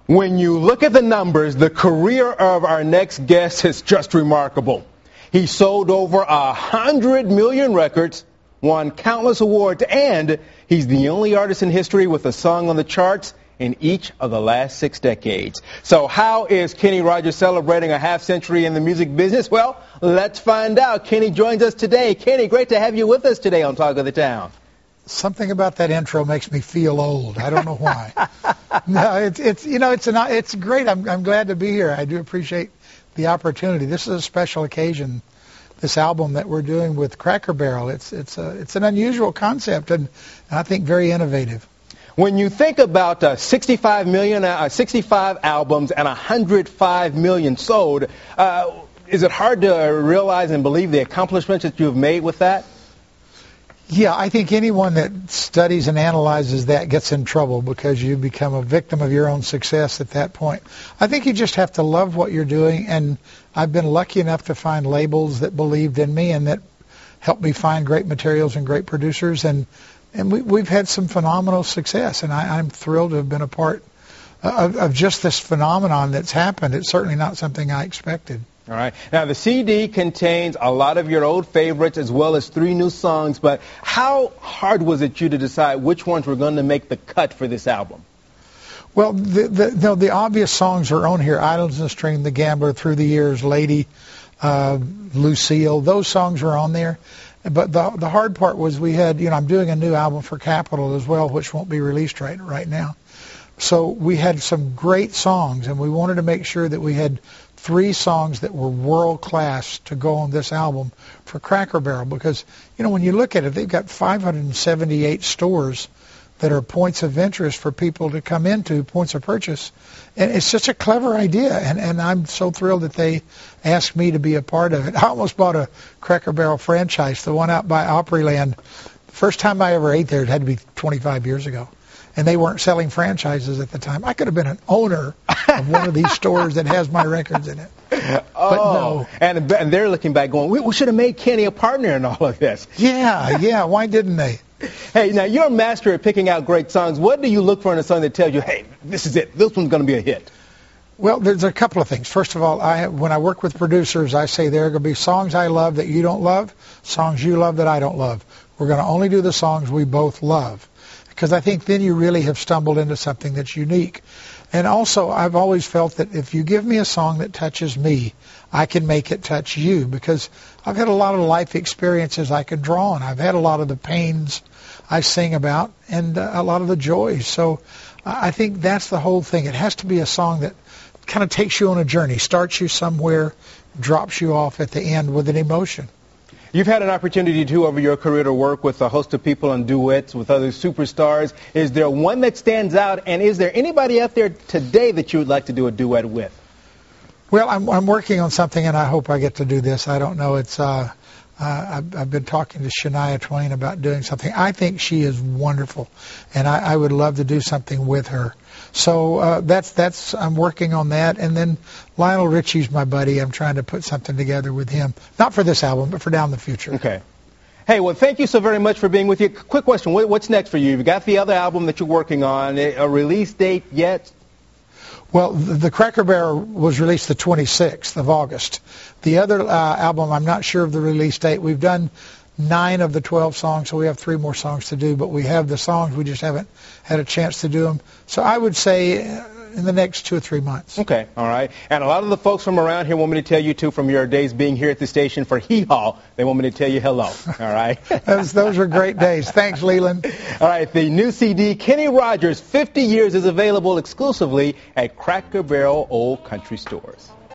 When you look at the numbers, the career of our next guest is just remarkable. He sold over 100 million records, won countless awards, and he's the only artist in history with a song on the charts in each of the last 6 decades. So how is Kenny Rogers celebrating a half century in the music business? Well, let's find out. Kenny joins us today. Kenny, great to have you with us today on Talk of the Town. Something about that intro makes me feel old. I don't know why. No, it's great. I'm glad to be here. I do appreciate the opportunity. This is a special occasion. This album that we're doing with Cracker Barrel. It's an unusual concept and I think very innovative. When you think about 65 albums and 105 million sold, is it hard to realize and believe the accomplishments that you've made with that? Yeah, I think anyone that studies and analyzes that gets in trouble because you become a victim of your own success at that point. I think you just have to love what you're doing, and I've been lucky enough to find labels that believed in me and that helped me find great materials and great producers, and we've had some phenomenal success, and I'm thrilled to have been a part of just this phenomenon that's happened. It's certainly not something I expected. All right. Now, the CD contains a lot of your old favorites as well as 3 new songs, but how hard was it you to decide which ones were going to make the cut for this album? Well, the obvious songs are on here. Islands in the Stream, The Gambler, Through the Years, Lady, Lucille. Those songs are on there. But the hard part was we had, I'm doing a new album for Capitol as well, which won't be released right now. So we had some great songs, and we wanted to make sure that we had 3 songs that were world class to go on this album for Cracker Barrel, because when you look at it, they've got 578 stores that are points of interest for people to come into, points of purchase, and it's such a clever idea, and I'm so thrilled that they asked me to be a part of it. I almost bought a Cracker Barrel franchise, the one out by Opryland. The first time I ever ate there, it had to be 25 years ago. And they weren't selling franchises at the time. I could have been an owner of one of these stores that has my records in it. Oh, but no. And they're looking back going, we should have made Kenny a partner in all of this. Yeah, why didn't they? Hey, now you're a master at picking out great songs. What do you look for in a song that tells you, hey, this is it, this one's going to be a hit? Well, there's a couple of things. First of all, when I work with producers, I say there are going to be songs I love that you don't love, songs you love that I don't love. We're going to only do the songs we both love, because I think then you really have stumbled into something that's unique. And also, I've always felt that if you give me a song that touches me, I can make it touch you, because I've had a lot of life experiences I could draw on. I've had a lot of the pains I sing about and a lot of the joys. So I think that's the whole thing. It has to be a song that kind of takes you on a journey, starts you somewhere, drops you off at the end with an emotion. You've had an opportunity, too, over your career to work with a host of people on duets with other superstars. Is there one that stands out, and is there anybody out there today that you would like to do a duet with? Well, I'm working on something, and I hope I get to do this. I don't know. I've been talking to Shania Twain about doing something. I think she is wonderful, and I would love to do something with her. So I'm working on that. And then Lionel Richie's my buddy. I'm trying to put something together with him, not for this album, but for down the future. Okay. Hey, well, thank you so very much for being with you. Quick question: what's next for you? You've got the other album that you're working on. A release date yet? Well, the Cracker Barrel was released the 26th of August. The other album, I'm not sure of the release date. We've done 9 of the 12 songs, so we have 3 more songs to do. But we have the songs, we just haven't had a chance to do them. So I would say in the next 2 or 3 months. Okay, all right. And a lot of the folks from around here want me to tell you, too, from your days being here at the station for Hee Haw, they want me to tell you hello, all right? Those are great days. Thanks, Leland. All right, the new CD, Kenny Rogers, 50 Years, is available exclusively at Cracker Barrel Old Country Stores.